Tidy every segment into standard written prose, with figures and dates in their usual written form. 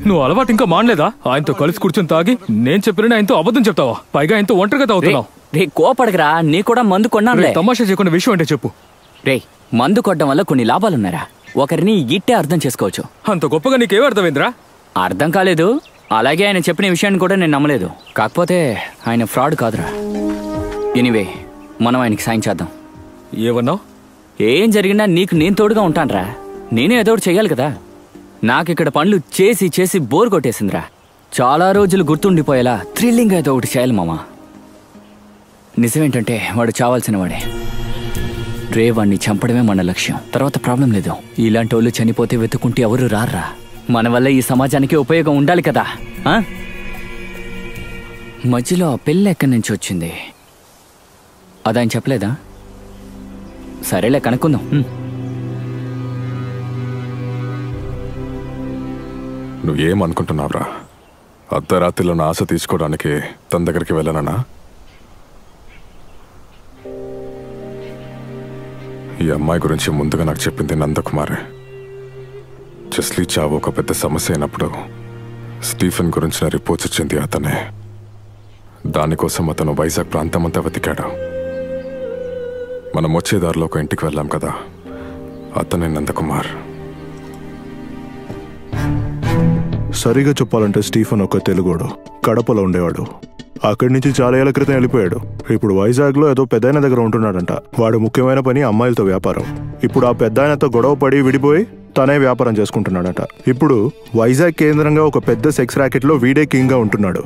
నువ్వు అలవాటు ఇంకా మానలేదా? ఆయనతో కలిసి కూర్చొని తాగి నేను చెప్పిన ఆయనతో అబద్ధం చెప్తావా? పైగా ఆయనతో ఒంటరిగా తాగుతున్నావు. రే కోపడగరా, నీ కూడా మందు కొన్నానులే. తమాషా చేయకుండా విషయం అంటే చెప్పు. రే మందు కొట్టడం వల్ల కొన్ని లాభాలున్నారా? ఒకరిని ఇట్టే అర్థం చేసుకోవచ్చు. అంత గొప్పగా నీకేం అర్థమైందిరా? అర్థం కాలేదు. అలాగే ఆయన చెప్పిన విషయాన్ని కూడా నేను నమ్మలేదు. కాకపోతే ఆయన ఫ్రాడ్ కాదురా. ఎనీవే మనం ఆయనకి సాయం చేద్దాం. ఏమన్నావు? ఏం జరిగినా నీకు నేను తోడుగా ఉంటానురా. నేనే ఏదో ఒకటి చెయ్యాలి కదా. నాకు ఇక్కడ పనులు చేసి చేసి బోర్ కొట్టేసిందిరా. చాలా రోజులు గుర్తుండిపోయేలా థ్రిల్లింగ్ ఏదో ఒకటి చేయాలి మామా. నిజమేంటంటే వాడు చావాల్సిన వాడే. రే వాడిని చంపడమే మన లక్ష్యం. తర్వాత ప్రాబ్లం లేదు. ఇలాంటి వాళ్ళు చనిపోతే వెతుకుంటే ఎవరు రారా. మన వల్ల ఈ సమాజానికి ఉపయోగం ఉండాలి కదా. మధ్యలో ఆ పెళ్ళి ఎక్కడి నుంచి వచ్చింది? అదాయన చెప్పలేదా? సరేలే కనుక్కుందాం. నువ్వేమనుకుంటున్నావురా? అర్ధరాత్రిలో నా ఆశ తీసుకోవడానికి తన దగ్గరికి వెళ్ళానా? ఈ అమ్మాయి గురించి ముందుగా నాకు చెప్పింది నందకుమారే. జస్లీ చావు ఒక పెద్ద సమస్య అయినప్పుడు స్టీఫెన్ గురించిన రిపోర్ట్స్ ఇచ్చింది అతనే. దానికోసం అతను వైజాగ్ ప్రాంతం అంతా వెతికాడు. మనం వచ్చే దారిలో ఒక ఇంటికి వెళ్ళాం కదా, అతనే నందకుమార్. సరిగా చెప్పాలంటే స్టీఫెన్ ఒక తెలుగోడు, కడపలో ఉండేవాడు. అక్కడి నుంచి చాలా ఏళ్ల క్రితం వెళ్ళిపోయాడు. ఇప్పుడు వైజాగ్లో ఏదో పెద్దాయన దగ్గర ఉంటున్నాడంట. వాడు ముఖ్యమైన పని అమ్మాయిలతో వ్యాపారం. ఇప్పుడు ఆ పెద్దాయనతో గొడవ పడి విడిపోయి తనే వ్యాపారం చేసుకుంటున్నాడట. ఇప్పుడు వైజాగ్ కేంద్రంగా ఒక పెద్ద సెక్స్ ర్యాకెట్లో వీడే కింగ్ గా ఉంటున్నాడు.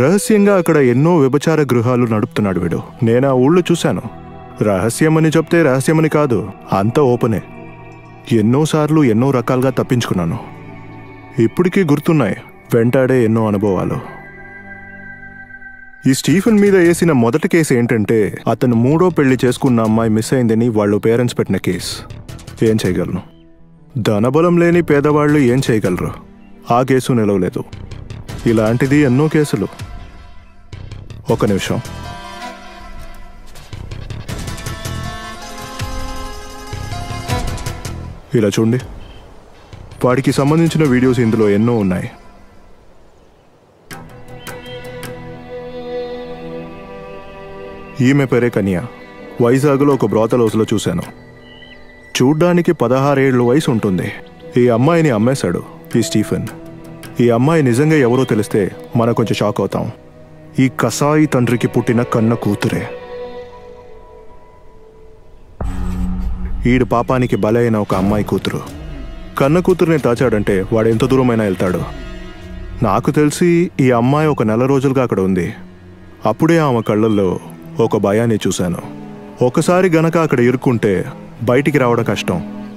రహస్యంగా అక్కడ ఎన్నో వ్యభిచార గృహాలు నడుపుతున్నాడు వీడు. నేను ఆ ఊళ్ళో చూశాను. రహస్యమని చెప్తే రహస్యమని కాదు, అంతా ఓపెనే. ఎన్నోసార్లు ఎన్నో రకాలుగా తప్పించుకున్నాను. ఇప్పటికీ గుర్తున్నాయి వెంటాడే ఎన్నో అనుభవాలు. ఈ స్టీఫెన్ మీద వేసిన మొదటి కేసు ఏంటంటే అతను 3వ పెళ్లి చేసుకున్న అమ్మాయి మిస్ అయిందని వాళ్ళు పేరెంట్స్ పెట్టిన కేసు. ఏం చేయగలను? ధనబలం లేని పేదవాళ్ళు ఏం చేయగలరు? ఆ కేసు నిలవలేదు. ఇలాంటిది ఎన్నో కేసులు. ఒక నిమిషం. ఇలా చూడండి. వాడికి సంబంధించిన వీడియోస్ ఇందులో ఎన్నో ఉన్నాయి. ఈమె పేరే కన్య. వైజాగ్లో ఒక బ్రోతల్ హౌస్లో చూశాను. చూడ్డానికి 16 ఏళ్ల వయసు ఉంటుంది. ఈ అమ్మాయిని అమ్మేశాడు ఈ స్టీఫెన్. ఈ అమ్మాయి నిజంగా ఎవరో తెలిస్తే మనం కొంచెం షాక్ అవుతాం. ఈ కసాయి తండ్రికి పుట్టిన కన్న కూతురే. ఈడు పాపానికి బలైన ఒక అమ్మాయి కూతురు. కన్న కూతురుని దాచాడంటే వాడు ఎంత దూరమైనా వెళ్తాడు. నాకు తెలిసి ఈ అమ్మాయి ఒక 4 రోజులుగా అక్కడ ఉంది. అప్పుడే ఆమె కళ్ళల్లో ఒక భయాన్ని చూశాను. ఒకసారి గనక అక్కడ ఇరుక్కుంటే బయటికి రావడం కష్టం.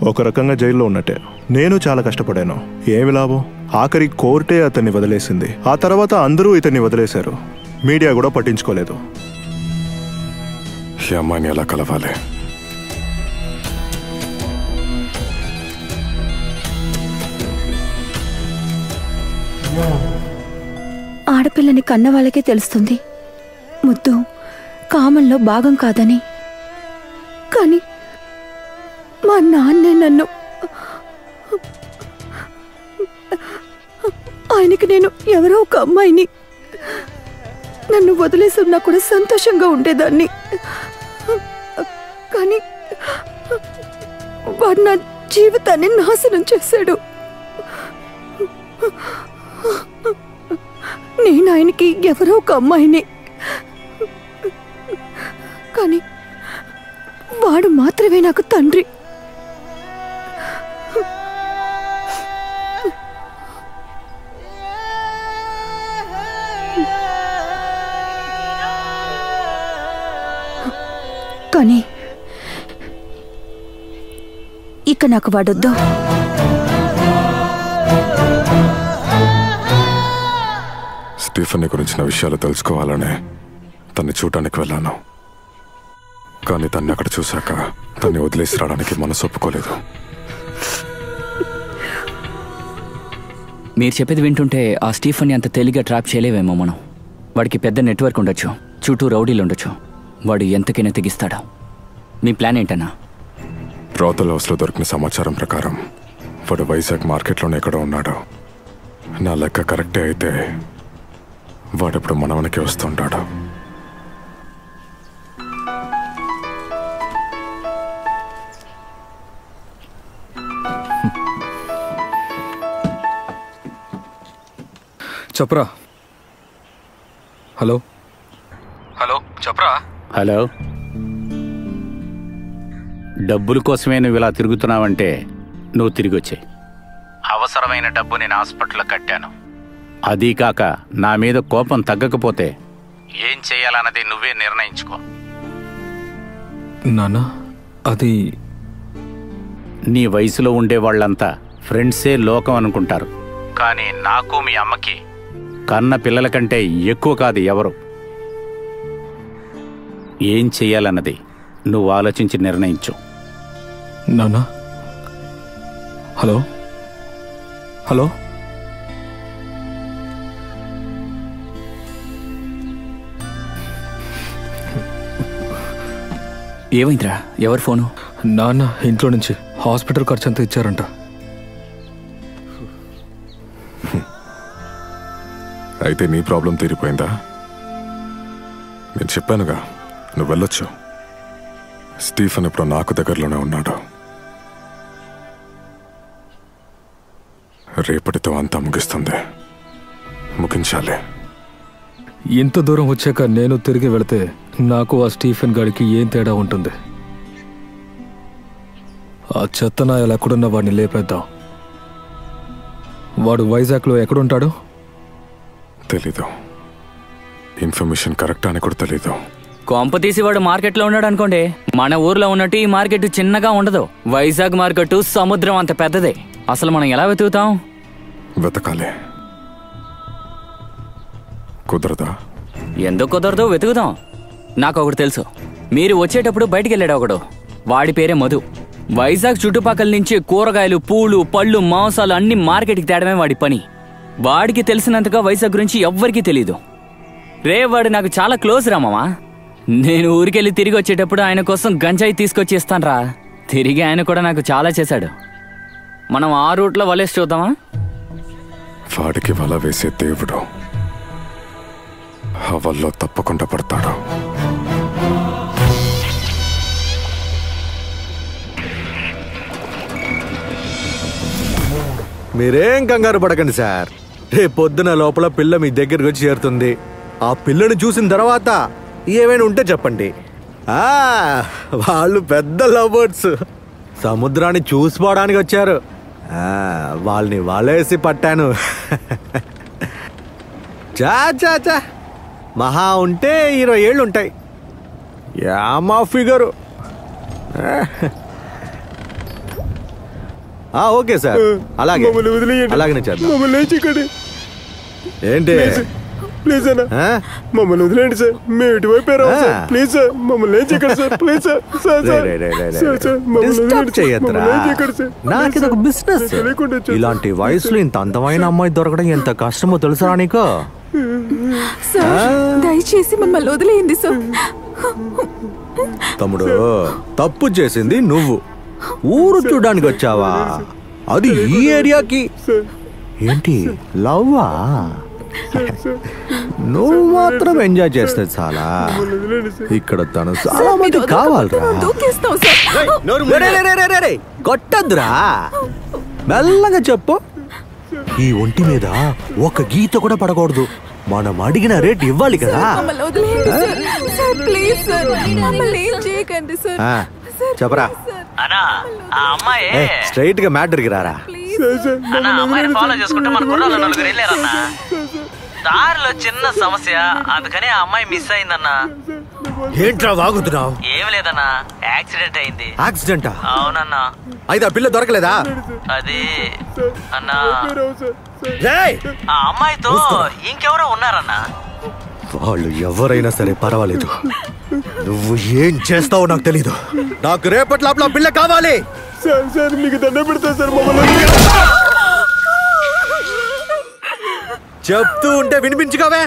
ఒక రకంగా జైల్లో ఉన్నట్టే. నేను చాలా కష్టపడాను. ఏమి లాభం? ఆఖరి కోర్టే అతన్ని వదిలేసింది. ఆ తర్వాత అందరూ ఇతన్ని వదిలేశారు. మీడియా కూడా పట్టించుకోలేదు. ఈ అమ్మాయిని ఎలా కలవాలి? ఆడపిల్లని కన్న వాళ్ళకే తెలుస్తుంది ముద్దు కామంలో భాగం కాదని. కానీ మా నాన్నే నన్ను, ఆయనకి నేను ఎవరో ఒక అమ్మాయిని, నన్ను వదిలేసి ఉన్నా కూడా సంతోషంగా ఉండేదాన్ని. కానీ వాడు నా జీవితాన్ని నాశనం చేశాడు. నేను ఆయనకి ఎవరో ఒక అమ్మాయిని, కానీ వాడు మాత్రమే నాకు తండ్రి. కానీ ఇక నాకు వాడొద్దు. స్టీఫెన్ గురించిన విషయాలు తెలుసుకోవాలనే తన్ని చూడటానికి వెళ్ళాను. కానీ తన్ని అక్కడ చూశాక తన్ని వదిలేసి రావడానికి మనసు ఒప్పుకోలేదు. మీరు చెప్పేది వింటుంటే ఆ స్టీఫెన్ని అంత తేలిగ్గా ట్రాప్ చేయలేవేమో మనం. వాడికి పెద్ద నెట్వర్క్ ఉండొచ్చు, చుట్టూ రౌడీలు ఉండొచ్చు. వాడు ఎంతకైనా తెగిస్తాడా? మీ ప్లాన్ ఏంటన్నా? బ్రోతల్ హౌస్లో దొరికిన సమాచారం ప్రకారం వాడు వైజాగ్ మార్కెట్లోనే ఎక్కడో ఉన్నాడు. నా లెక్క కరెక్టే అయితే వాడెప్పుడు మనవనికి వస్తుంటాడు. చెప్పరా. హలో హలో చెప్పరా. హలో, డబ్బుల కోసమే నువ్వు ఇలా తిరుగుతున్నావంటే నువ్వు తిరిగి వచ్చాయి. అవసరమైన డబ్బు నేను హాస్పిటల్లో కట్టాను. అదీ కాక నా మీద కోపం తగ్గకపోతే ఏం చేయాలన్నది నువ్వే నిర్ణయించుకో. నాన్న, అది నీ వయసులో ఉండే వాళ్ళంతా ఫ్రెండ్సే లోకం అనుకుంటారు. కానీ నాకు మీ అమ్మకి కన్న పిల్లల కంటే ఎక్కువ కాదు ఎవరు. ఏం చెయ్యాలన్నది నువ్వు ఆలోచించి నిర్ణయించు. నాన్న. హలో హలో ఏమైందిరా? ఎవరు ఫోను? నాన్న ఇంట్లో నుంచి హాస్పిటల్ ఖర్చు అంతా ఇచ్చారంట. అయితే నీ ప్రాబ్లం తీరిపోయిందా? నేను చెప్పానుగా, నువ్వు వెళ్ళొచ్చు. స్టీఫెన్ ఇప్పుడు నాకు దగ్గరలోనే ఉన్నాడు. రేపటితో అంతా ముగిస్తుంది. ముగించాలి. ఇంత దూరం వచ్చాక నేను తిరిగి వెళితే నాకు ఆ స్టీఫెన్ గాడికి ఏం తేడా ఉంటుంది? ఆ చెత్తనాయాలు ఎక్కడున్న వాడిని లేపేద్దాం. వాడు వైజాగ్లో ఎక్కడుంటాడు? తెలీదు. ఇన్ఫర్మేషన్ కరెక్ట్ అని కూడా తెలీదు. కొంప తీసి వాడు మార్కెట్లో ఉన్నాడు అనుకోండి. మన ఊర్లో ఉన్నట్టు ఈ మార్కెట్ చిన్నగా ఉండదు. వైజాగ్ మార్కెట్ సముద్రం అంత పెద్దదే. అసలు మనం ఎలా వెతుకుతాం? వెతకాలి. కుదరదా? ఎందుకు కుదరదో వెతుకుదాం. నాకు ఒకటి తెలుసు. మీరు వచ్చేటప్పుడు బయటికి వెళ్ళాడు ఒకడు. వాడి పేరే మధు. వైజాగ్ చుట్టుపక్కల నుంచి కూరగాయలు, పూలు, పళ్ళు, మాంసాలు అన్ని మార్కెట్కి తేడమే వాడి పని. వాడికి తెలిసినంతగా వైజాగ్ గురించి ఎవ్వరికీ తెలీదు. రే, వాడు నాకు చాలా క్లోజ్ రా మామా. నేను ఊరికెళ్ళి తిరిగి వచ్చేటప్పుడు ఆయన కోసం గంజాయి తీసుకొచ్చి ఇస్తానురా. తిరిగి ఆయన కూడా నాకు చాలా చేశాడు. మనం ఆ రూట్లో వలేసి చూద్దామా? వాడికి వల వేసే దేవుడు ఆ వల్లో తప్పకుండా పడతాడు. మీరేం కంగారు పడకండి సార్. రేపు పొద్దున లోపల పిల్ల మీ దగ్గరికి వచ్చి చేరుతుంది. ఆ పిల్లని చూసిన తర్వాత ఏమైనా ఉంటే చెప్పండి. వాళ్ళు పెద్ద లవర్స్. సముద్రాన్ని చూసిపోవడానికి వచ్చారు. వాళ్ళని వలేసి పట్టాను. చా చా చా మహా ఉంటే 20 ఏళ్ళు ఉంటాయి. యామా ఫిగరు. ఓకే సార్, అలాగే అలాగనే చేద్దాం. ఏంటి ప్లీజ్ అన్న, మమ్మల్ని వదిలేండి సార్. మేము ఇటువైపు ప్లీజ్ సార్, మమ్మల్ని ఏం చేయకండి సార్. ప్లీజ్ సార్, నాకు ఇది ఒక బిజినెస్. ఇలాంటి వయసులో ఇంత అందమైన అమ్మాయి దొరకడం ఎంత కష్టమో తెలుసా నీకు? దయచేసి మమ్మల్ని వదిలేయండి సార్. తమ్ముడు, తప్పు చేసింది నువ్వు. ఊరు చూడడానికి వచ్చావా? అది ఈ ఏరియాకి. ఏంటి లవ్వా? నువ్వు మాత్రం ఎంజాయ్ చేస్తే చాలా. ఇక్కడ తను చాలా మంది కావాలరా. కొట్టద్దురా, మెల్లగా చెప్పు. ఈ ఒంటి మీద ఒక గీత కూడా పడకూడదు. మనం అడిగిన రేట్ ఇవ్వాలి కదా. చెప్పరా. స్ట్రైట్ గా మ్యాటర్కి రారా. ఫాలో చేసుకుంటే మన గుర్రాలు 4 వెళ్ళారన్నా. దారిలో చిన్న సమస్య, అందుకని ఆ అమ్మాయి మిస్ అయిందన్నా. ఏంట్రా వాగుతున్నావు? ఏం లేదన్నా, యాక్సిడెంట్ అయింది. యాక్సిడెంటా? అవునన్నా. అయితే ఆ పిల్ల దొరకలేదా? అది అన్నా, ఆ అమ్మాయితో ఇంకెవరో ఉన్నారన్నా. వాళ్ళు ఎవరైనా సరే పర్వాలేదు. నువ్వు ఏం చేస్తావో నాకు తెలీదు. నాకు రేపటి లోపల పిల్ల కావాలి. సార్ మీకు దండ పెడతా సార్. మమ్మల్ని చెప్తూ ఉంటే వినిపించుకోవే.